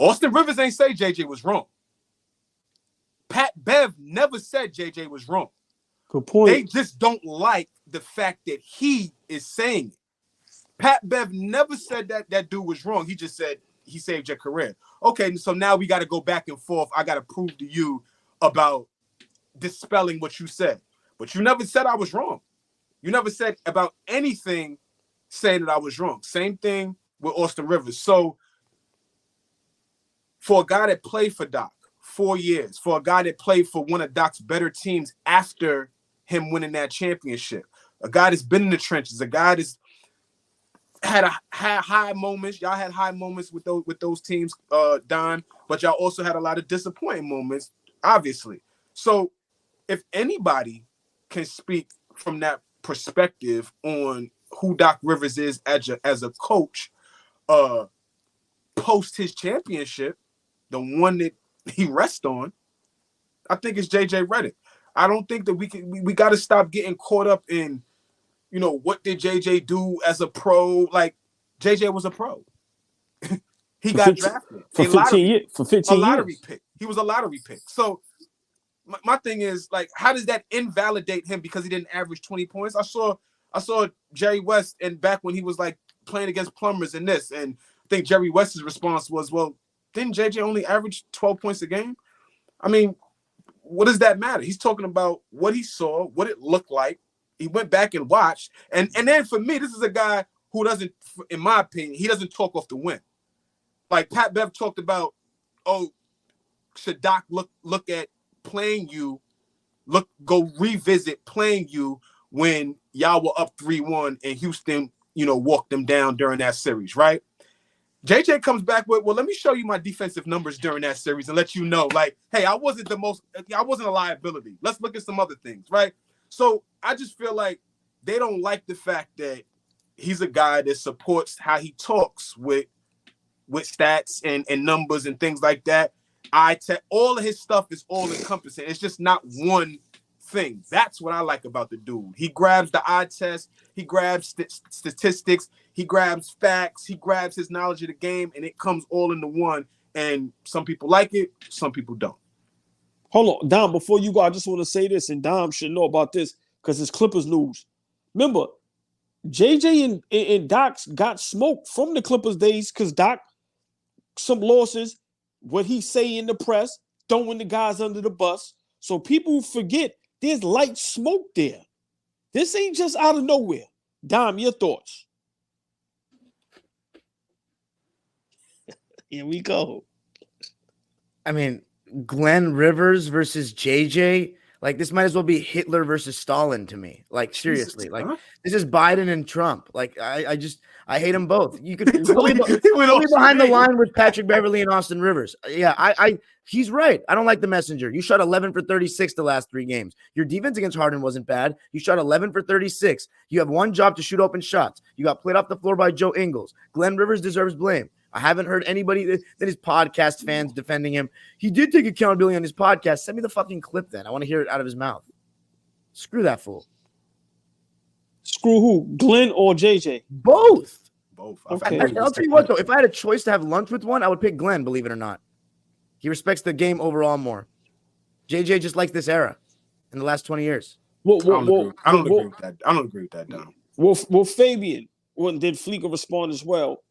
Austin Rivers ain't say JJ was wrong. Pat Bev never said JJ was wrong. Good point. They just don't like the fact that he is saying it. Pat Bev never said that dude was wrong. He just said he saved your career. Okay, so now we got to go back and forth. I got to prove to you about dispelling what you said. But you never said I was wrong. You never said about anything saying that I was wrong. Same thing with Austin Rivers. So for a guy that played for Doc 4 years, for a guy that played for one of Doc's better teams after him winning that championship, a guy that's been in the trenches, a guy that's had high moments. Y'all had high moments with those teams, Don, but y'all also had a lot of disappointing moments, obviously. So if anybody can speak from that perspective on who Doc Rivers is as a coach, post his championship, the one that he rests on, I think it's JJ Redick. I don't think that we got to stop getting caught up in, what did JJ do as a pro? Like, JJ was a pro. He got drafted for 15 years. For 15 years. A lottery years. pick. He was a lottery pick. So my thing is, like, how does that invalidate him because he didn't average 20 points? I saw Jerry West, and back when he was like playing against plumbers and this, and I think Jerry West's response was, well, didn't JJ only average 12 points a game? I mean, what does that matter? He's talking about what he saw, what it looked like. He went back and watched. And then for me, this is a guy who doesn't, in my opinion, he doesn't talk off the win. Like Pat Bev talked about, should Doc look at playing you, go revisit playing you when y'all were up 3-1 and Houston, walked them down during that series, right? JJ comes back with, well, let me show you my defensive numbers during that series and let you know, like, hey, I wasn't a liability. Let's look at some other things, right? So I just feel like they don't like the fact that he's a guy that supports how he talks with stats and numbers and things like that. All of his stuff is all encompassing. It's just not one thing. That's what I like about the dude. He grabs the eye test. He grabs statistics. He grabs facts. He grabs his knowledge of the game, and it comes all into one. And some people like it. Some people don't. Hold on, Dom, before you go, I just want to say this, and Dom should know about this because it's Clippers news. Remember, JJ and Doc got smoked from the Clippers days because Doc, some losses, what he say in the press, throwing the guys under the bus. So people forget there's light smoke there. This ain't just out of nowhere. Dom, your thoughts? Here we go. I mean, Glenn Rivers versus JJ, like this might as well be Hitler versus Stalin to me. Like seriously, like this is Biden and Trump. Like I hate them both. You could fully behind the line with Patrick Beverly and Austin Rivers. Yeah, he's right. I don't like the messenger. You shot 11 for 36 the last 3 games. Your defense against Harden wasn't bad. You shot 11 for 36. You have one job to shoot open shots. You got played off the floor by Joe Ingles. Glenn Rivers deserves blame. I haven't heard anybody that his podcast fans defending him. He did take accountability on his podcast. Send me the fucking clip then. I want to hear it out of his mouth. Screw that fool. Screw who? Glenn or JJ? Both. Okay. I'll tell you what, though. If I had a choice to have lunch with one, I would pick Glenn, believe it or not. He respects the game overall more. JJ just likes this era in the last 20 years. I don't agree with that. I don't agree with that, Dom. Well, Fabian, did Fleeker respond as well?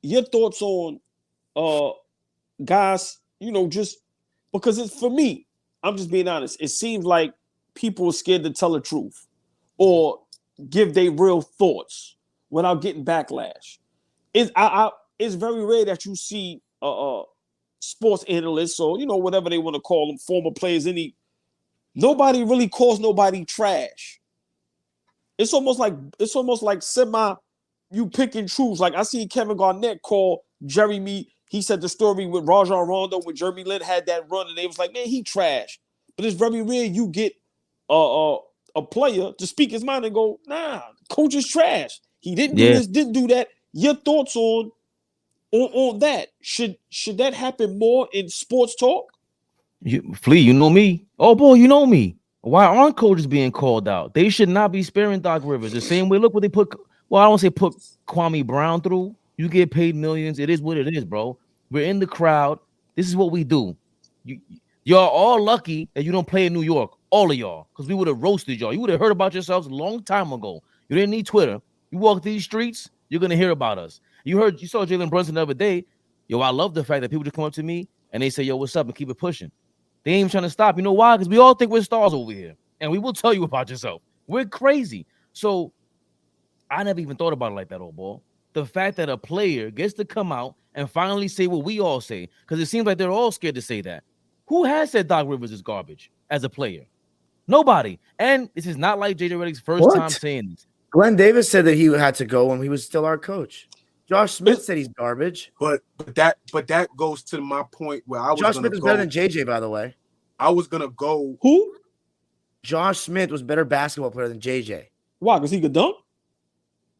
Your thoughts on guys, just because it's for me, I'm just being honest. It seems like people are scared to tell the truth or give their real thoughts without getting backlash. It's very rare that you see sports analysts or whatever they want to call them, former players. Nobody really calls nobody trash. It's almost like semi. You pick and choose. Like I see Kevin Garnett call Jeremy. He said the story with Rajon Rondo when Jeremy Lin had that run, and they was like, man, he trash. But it's very rare you get a player to speak his mind and go, nah, coach is trash. He didn't do this, didn't do that. Your thoughts on that? Should that happen more in sports talk? Flea, you know me. Oh boy, you know me. Why aren't coaches being called out? They should not be sparing Doc Rivers. The same way. Look what they put. Well, I don't say put Kwame Brown through. You get paid millions. It is what it is, bro. We're in the crowd. This is what we do. Y'all all lucky that you don't play in New York, all of y'all, because we would have roasted y'all. You would have heard about yourselves a long time ago. You didn't need Twitter. You walk these streets, you're gonna hear about us. You saw Jalen Brunson the other day. Yo, I love the fact that people just come up to me and they say, yo, what's up, and keep it pushing. They ain't even trying to stop. You know why? Because we all think we're stars over here, and we will tell you about yourself. We're crazy. So I never even thought about it like that, old ball. The fact that a player gets to come out and finally say what we all say, because it seems like they're all scared to say that. Who has said Doc Rivers is garbage as a player? Nobody. And this is not like JJ Redick's first time saying this. Glenn Davis said that he had to go when he was still our coach. Josh Smith said he's garbage. But that goes to my point where I was Josh Smith is better than JJ, by the way. I was gonna go. Who? Josh Smith was a better basketball player than JJ. Why? Because he could dunk?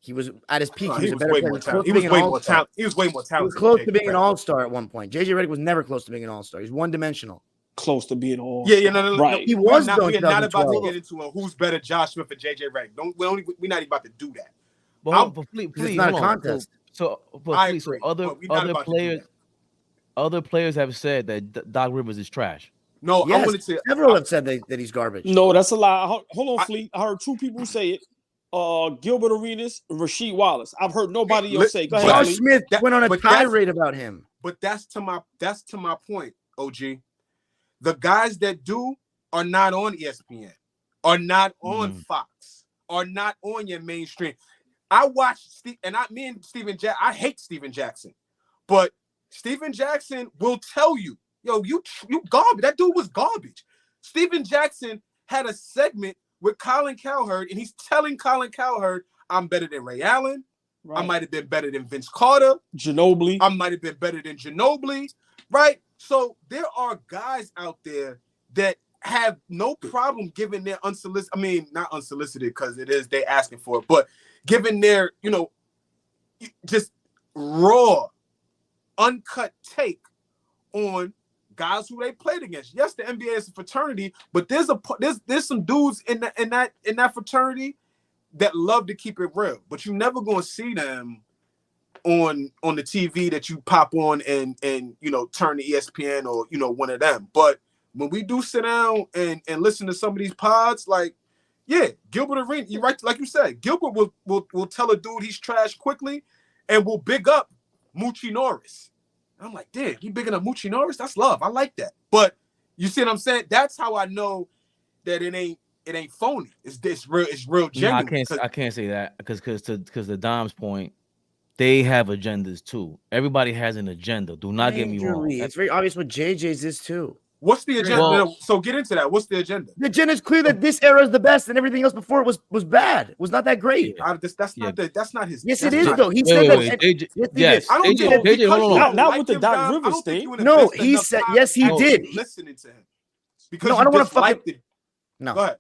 He was at his peak. He was way more talented. He was way more talented. He was way more talented. He was close to being an all-star at one point. JJ Redick was never close to being an all-star. He's one-dimensional. Close to being all. Yeah, no. Right. He was. We're not about to get into who's better, Josh Smith or JJ Redick. We're not even about to do that. But please, it's not a contest. So other players have said that Doc Rivers is trash. No, yes, I wanted to. Several have said that he's garbage. No, that's a lie. Hold on, Fleet. I heard two people say it. Gilbert Arenas, Rasheed Wallace. I've heard nobody else say. Go ahead, Josh Smith went on a tirade about him. But that's to my point, OG. The guys that do are not on ESPN, are not on Fox, are not on your mainstream. I watched me and Steven Jackson. I hate Steven Jackson, but Steven Jackson will tell you, yo, you garbage. That dude was garbage. Steven Jackson had a segment with Colin Cowherd, and he's telling Colin Cowherd, I'm better than Ray Allen. Right. I might have been better than Vince Carter. Ginobili. I might have been better than Ginobili. Right? So there are guys out there that have no problem giving their not unsolicited because it is they asking for it, but giving their, just raw, uncut take on guys who they played against. Yes, the NBA is a fraternity, but there's some dudes in that fraternity that love to keep it real. But you're never gonna see them on the TV that you pop on and turn to ESPN or one of them. But when we do sit down and listen to some of these pods, like, yeah, Gilbert Arenas, you right, like you said, Gilbert will tell a dude he's trash quickly and will big up Moochie Norris. I'm like, damn, he bigging up Moochie Norris? That's love. I like that. But you see what I'm saying? That's how I know that it ain't phony. It's real genuine. No, I can't say that because to Dom's point, they have agendas too. Everybody has an agenda. Do not get me wrong. It's very obvious what JJ's is too. What's the agenda? Well, so get into that. What's the agenda? The agenda is clear that this era is the best, and everything else before it was bad. It was not that great. That's not his. Yes, it is though. He said that. Yes, I don't think JJ, hold on. Not with the Doc Rivers thing. No, he said yes. He did. Listening to him because no, I don't want to fuck it. No, go ahead.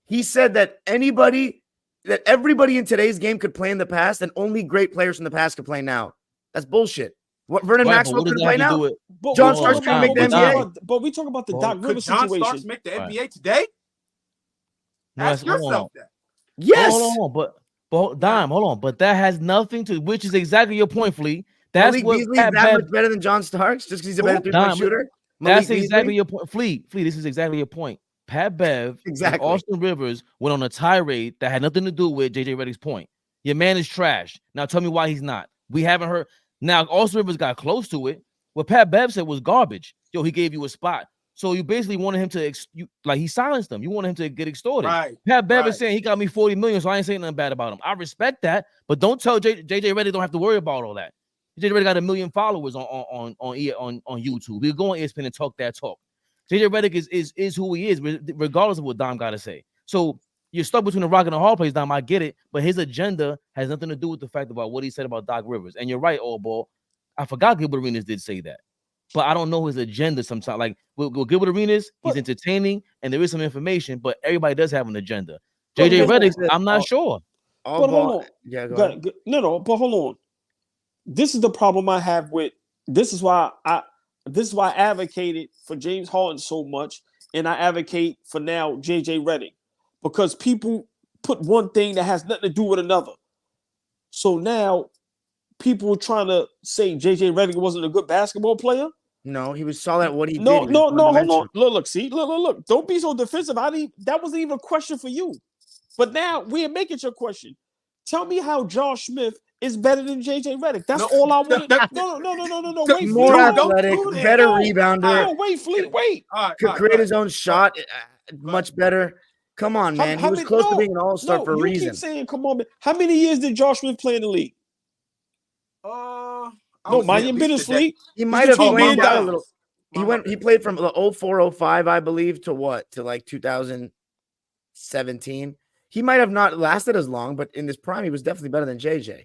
He said that everybody in today's game could play in the past, and only great players from the past could play now. That's bullshit. What Vernon Maxwell could play now? John Starks can make the NBA. But we talk about the Doc Rivers situation. Could John Starks make the NBA today? Ask yourself that. Yes. Hold on, but Dime, hold on. But that has nothing to, which is exactly your point, Flea. That's Malik what Beasley is that much better than John Starks just because he's a better three-point shooter. That's exactly your point, Flea. This is exactly your point. Pat Bev and Austin Rivers went on a tirade that had nothing to do with JJ Redick's point. Your man is trash. Now tell me why he's not. We haven't heard. Now, Austin Rivers got close to it. What Pat Bev said was garbage. Yo, he gave you a spot. So you basically wanted him to, he silenced him. You wanted him to get extorted. Right. Pat Bev is saying he got me $40 million, so I ain't saying nothing bad about him. I respect that, but don't tell JJ Redick don't have to worry about all that. JJ Redick got 1 million followers on YouTube. He'll go on ESPN and talk that talk. JJ Redick is who he is, regardless of what Dom got to say. So you're stuck between a rock and a hard place, Dom. I get it, but his agenda has nothing to do with the fact about what he said about Doc Rivers. And you're right, AllBall. I forgot Gilbert Arenas did say that, but I don't know his agenda sometimes. Like with Gilbert Arenas, he's entertaining and there is some information, but everybody does have an agenda. JJ Redick, I'm not sure. But hold on. Yeah, go ahead. No, but hold on. This is the problem I have with this is why I advocated for James Harden so much, and I advocate for now JJ Redick. Because people put one thing that has nothing to do with another. So now people were trying to say JJ Redick wasn't a good basketball player. No, he was solid at what he No, did. no, hold on. Look, see, look. Don't be so defensive. That wasn't even a question for you. But now we're making your question. Tell me how Josh Smith is better than JJ Redick. That's all I want to. No. Wait, more Fleet. athletic, do that. better rebounder. No, wait, Fleet. Wait. Could create his own shot much better. Come on, man. He was close to being an all-star for a reason. You keep saying, come on, man. How many years did Josh Smith play in the league? No, mind your business, Fleet. He might have played down a little. He played from the 04-05, I believe, to what? To like 2017. He might have not lasted as long, but in his prime, he was definitely better than JJ.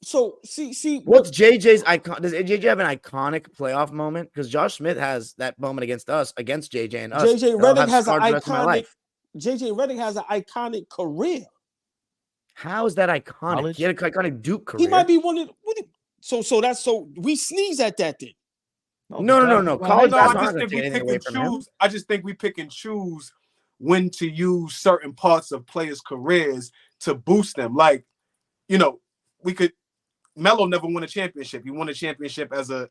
So see, what's JJ's icon? Does JJ have an iconic playoff moment? Because Josh Smith has that moment against us, against JJ and us. JJ Redick has an iconic. JJ Redick has an iconic career. How is that iconic? College? He had an iconic Duke career. He might be one of. So we sneeze at that then. No. College I just think we pick and choose when to use certain parts of players' careers to boost them. Like, we could. Melo never won a championship. He won a championship as a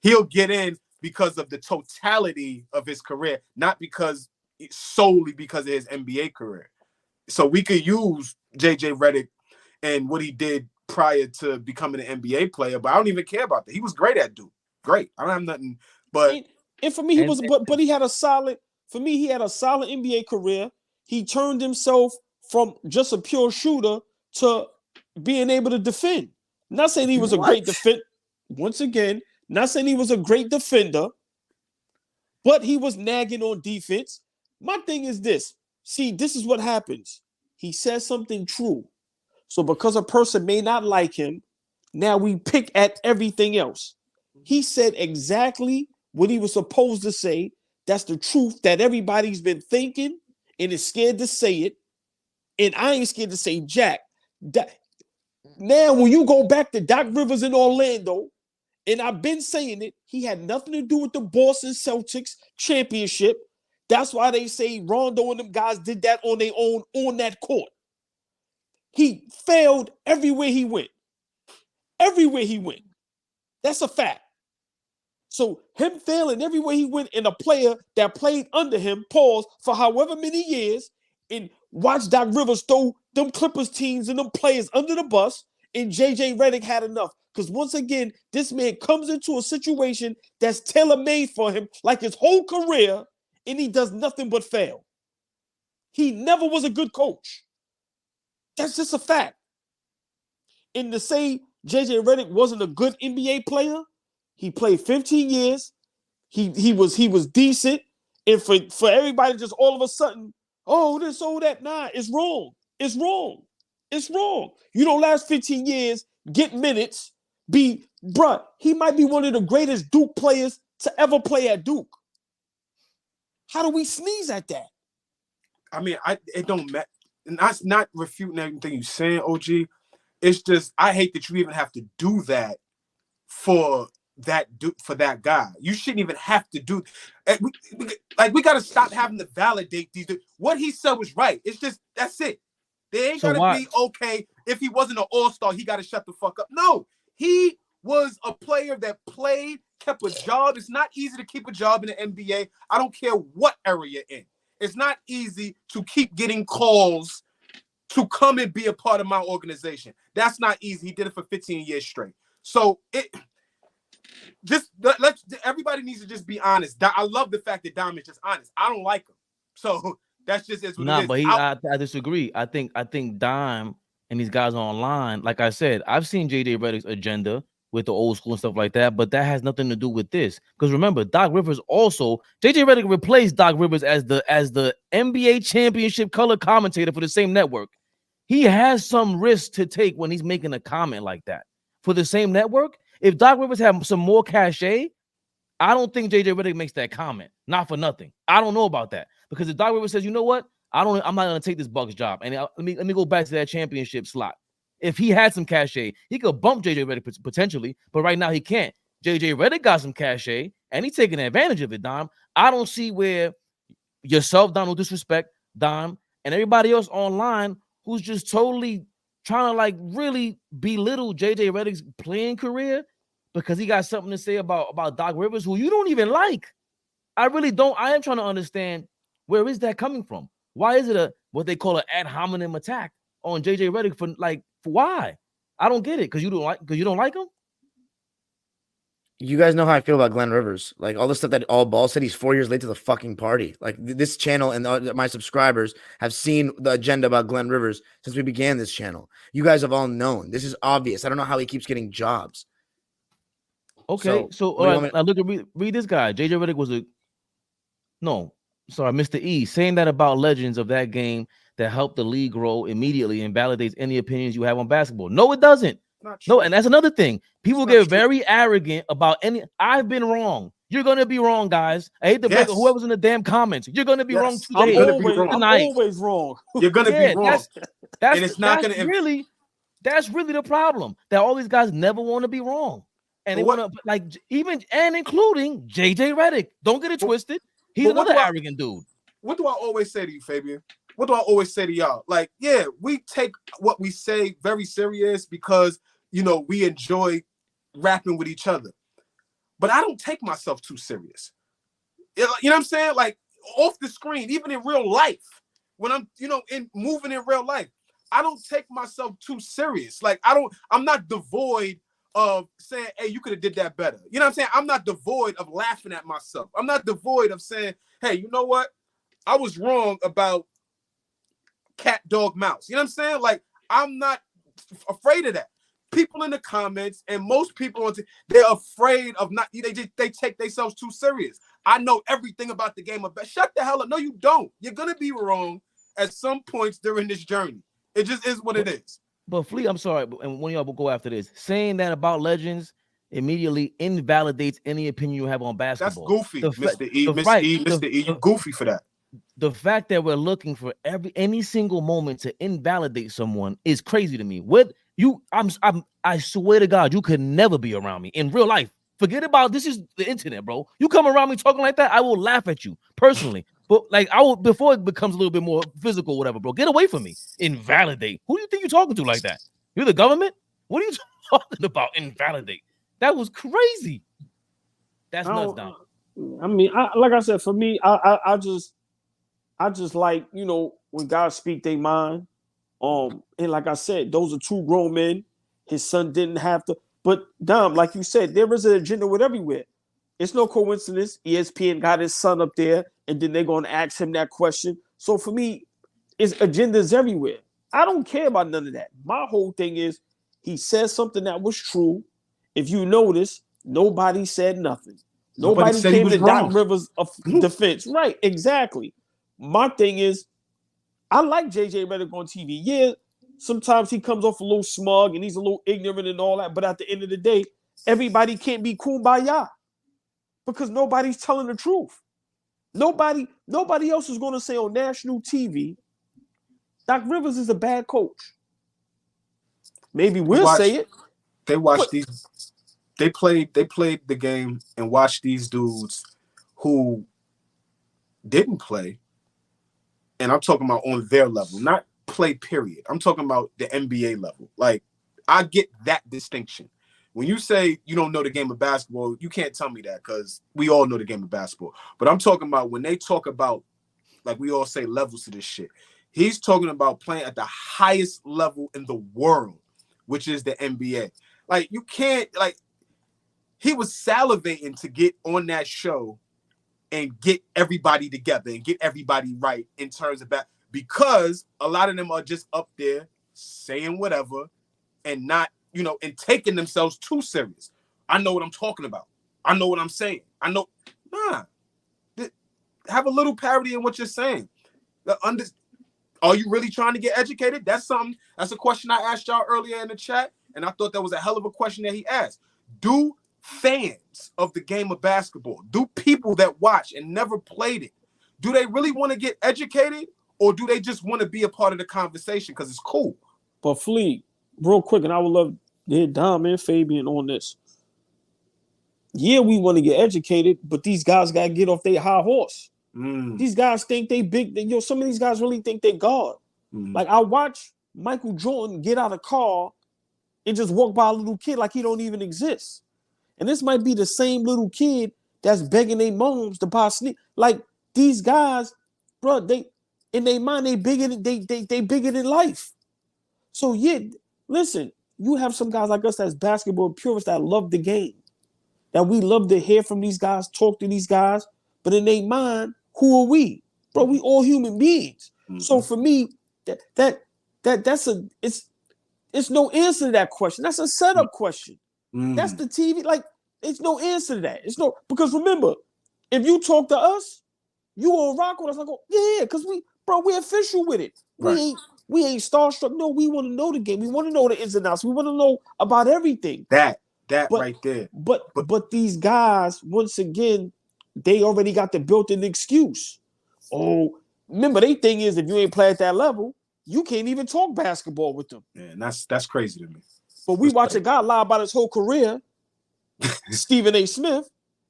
he'll get in because of the totality of his career, not solely because of his NBA career. So we could use JJ Redick and what he did prior to becoming an NBA player, but I don't even care about that. He was great at Duke. Great. I don't have nothing. But and for me, he was. But he had a solid. For me, he had a solid NBA career. He turned himself from just a pure shooter to being able to defend. Not saying he was a great defender. Once again, not saying he was a great defender, but he was nagging on defense. My thing is this. See, this is what happens. He says something true. So because a person may not like him, now we pick at everything else. He said exactly what he was supposed to say. That's the truth that everybody's been thinking and is scared to say it. And I ain't scared to say jack. Now, when you go back to Doc Rivers in Orlando, and I've been saying it, he had nothing to do with the Boston Celtics championship. That's why they say Rondo and them guys did that on their own on that court. He failed everywhere he went. Everywhere he went. That's a fact. So him failing everywhere he went in a player that played under him, pause, for however many years, and watch Doc Rivers throw them Clippers teams and them players under the bus, and JJ Redick had enough. Because once again, this man comes into a situation that's tailor-made for him, like his whole career, and he does nothing but fail. He never was a good coach. That's just a fact. And to say JJ Redick wasn't a good NBA player, he played 15 years. He was decent. And for everybody just all of a sudden, oh, this, oh, that, nah, it's wrong. It's wrong. It's wrong. You don't last 15 years, get minutes, he might be one of the greatest Duke players to ever play at Duke. How do we sneeze at that? I mean, it don't matter. And that's not refuting everything you're saying, OG. It's just, I hate that you even have to do that for that guy. You shouldn't even have to do. We got to stop having to validate these. What he said was right. It's just, that's it. They ain't gotta be okay. If he wasn't an all-star, he got to shut the fuck up. No, he was a player that played, kept a job. It's not easy to keep a job in the NBA. I don't care what era you're in. It's not easy to keep getting calls to come and be a part of my organization. That's not easy. He did it for 15 years straight. So everybody needs to just be honest. I love the fact that Dom is just honest. I don't like him. So that's just what it is. But I disagree. I think Dime and these guys online, like I said, I've seen JJ Redick's agenda with the old school and stuff like that, but that has nothing to do with this. Because remember, Doc Rivers also, JJ Redick replaced Doc Rivers as the NBA championship color commentator for the same network. He has some risk to take when he's making a comment like that for the same network. If Doc Rivers had some more cachet, I don't think JJ Redick makes that comment. Not for nothing. I don't know about that. Because if Doc Rivers says, you know what? I'm not going to take this Bucks job. And let me go back to that championship slot. If he had some cachet, he could bump JJ Redick potentially, but right now he can't. JJ Redick got some cachet, and he's taking advantage of it, Dom. I don't see where yourself, Dom, no disrespect, Dom, and everybody else online who's just totally trying to like really belittle JJ Redick's playing career because he got something to say about Doc Rivers, who you don't even like. I really don't. I am trying to understand, where is that coming from? Why is it what they call an ad hominem attack on JJ Redick for why? I don't get it. Because you don't like him? You guys know how I feel about Glenn Rivers. Like all the stuff that AllBall said, he's 4 years late to the fucking party. Like this channel and my subscribers have seen the agenda about Glenn Rivers since we began this channel. You guys have all known. This is obvious. I don't know how he keeps getting jobs. Okay, so all right, now look at read this guy. JJ Redick was Mr. E saying that about legends of that game that helped the league grow immediately invalidates any opinions you have on basketball. No, it doesn't. No, and that's another thing. People get very arrogant about any. I've been wrong. You're gonna be wrong, guys. I hate to break it. Whoever's in the damn comments. You're gonna be wrong today. I'm always wrong. You're gonna be wrong. And it's not gonna really. That's really the problem. That all these guys never want to be wrong, and they want to including JJ Redick. Don't get it twisted. He's another arrogant dude. What do I always say to you, Fabian? What do I always say to y'all? Like, yeah, we take what we say very serious because, you know, we enjoy rapping with each other. But I don't take myself too serious. You know what I'm saying? Like, off the screen, even in real life, when I'm, moving in real life, I don't take myself too serious. Like, I'm not devoid of saying, hey, you could have did that better. You know what I'm saying? I'm not devoid of laughing at myself. I'm not devoid of saying, hey, you know what? I was wrong about cat, dog, mouse. You know what I'm saying? Like, I'm not afraid of that. People in the comments and most people, they're afraid of not, they take themselves too serious. I know everything about the game of best. Shut the hell up. No, you don't. You're going to be wrong at some points during this journey. It just is what it is. But Flea, I'm sorry, and one of y'all will go after this. Saying that about legends immediately invalidates any opinion you have on basketball. That's goofy, Mr. E. You're goofy for that. The fact that we're looking for any single moment to invalidate someone is crazy to me. I swear to God, you could never be around me in real life. Forget about this is the internet, bro. You come around me talking like that, I will laugh at you personally. But like I will before it becomes a little bit more physical, whatever, bro. Get away from me. Invalidate. Who do you think you're talking to like that? You're the government? What are you talking about? Invalidate. That was crazy. That's nuts, Dom. I mean, like I said, for me, I just like, when guys speak their mind. And like I said, those are two grown men. His son didn't have to. But Dom, like you said, there is an agenda with everywhere. It's no coincidence. ESPN got his son up there, and then they're going to ask him that question. So for me, it's agendas everywhere. I don't care about none of that. My whole thing is he said something that was true. If you notice, nobody said nothing. Nobody came to Doc Rivers' defense. Right, exactly. My thing is, I like JJ Redick on TV. Yeah, sometimes he comes off a little smug and he's a little ignorant and all that. But at the end of the day, everybody can't be kumbaya because nobody's telling the truth. Nobody else is going to say on national TV, Doc Rivers is a bad coach. Maybe we'll say it. They watched these. They played the game and watched these dudes who didn't play. And I'm talking about on their level, not play period. I'm talking about the NBA level. Like, I get that distinction. When you say you don't know the game of basketball, you can't tell me that because we all know the game of basketball. But I'm talking about when they talk about, like we all say, levels to this shit. He's talking about playing at the highest level in the world, which is the NBA. Like, you can't, like, he was salivating to get on that show and get everybody together and get everybody right in terms of that, because a lot of them are just up there saying whatever and not, and taking themselves too serious. I know what I'm talking about. I know what I'm saying. I know. Nah. Have a little parity in what you're saying. Are you really trying to get educated? That's a question I asked y'all earlier in the chat, and I thought that was a hell of a question that he asked. Do fans of the game of basketball, do people that watch and never played it, do they really want to get educated, or do they just want to be a part of the conversation because it's cool? But Flea, real quick, and I would love to hear Dom and Fabian on this. Yeah, we want to get educated, but these guys got to get off their high horse. These guys think they big. Some of these guys really think they God. Like, I watch Michael Jordan get out of car and just walk by a little kid like he don't even exist. And this might be the same little kid that's begging their moms to buy sneakers. Like these guys, bro, they in their mind they bigger than life. So yeah, listen, you have some guys like us that's basketball purists that love the game, that we love to hear from these guys, talk to these guys, but in their mind, who are we? Bro, we all human beings. Mm-hmm. So for me, it's no answer to that question. That's a setup question. Mm. That's the TV. Like, it's no answer to that. It's no, because remember, if you talk to us, you will rock with us. I go, yeah, because we're official with it. Right. We ain't starstruck. No, we want to know the game. We want to know the ins and outs. We want to know about everything. But right there. But these guys, once again, they already got the built-in excuse. Oh, remember, their thing is if you ain't play at that level, you can't even talk basketball with them. Yeah, and that's crazy to me. But we watch a guy lie about his whole career, Stephen A. Smith,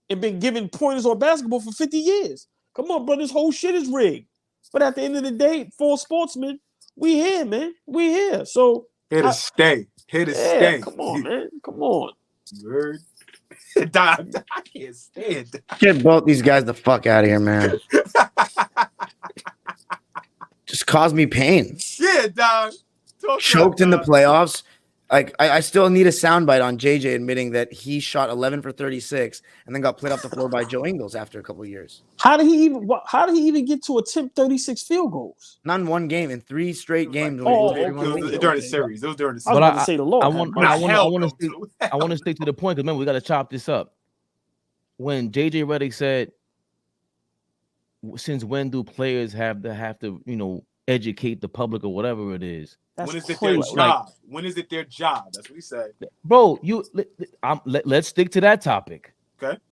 and been giving pointers on basketball for 50 years. Come on, bro, this whole shit is rigged. But at the end of the day, for Sportsmen, we here, man. We here. So here to stay. Here to stay. Come on, man. Come on. You heard? I can't stand. Get both these guys the fuck out of here, man. Just caused me pain. Yeah, dog. Choked in the playoffs. Like I still need a soundbite on JJ admitting that he shot 11 for 36 and then got played off the floor by Joe Ingles after a couple of years. How did he even get to attempt 36 field goals? Not in one game, in 3 straight games. During the series. It was during the series. I was about to say the Lord. I want to stick to the point because remember we got to chop this up. When JJ Redick said, "Since when do players have to educate the public or whatever it is?" When is it their job? When is it their job? That's what he said. Bro, let's stick to that topic. Okay.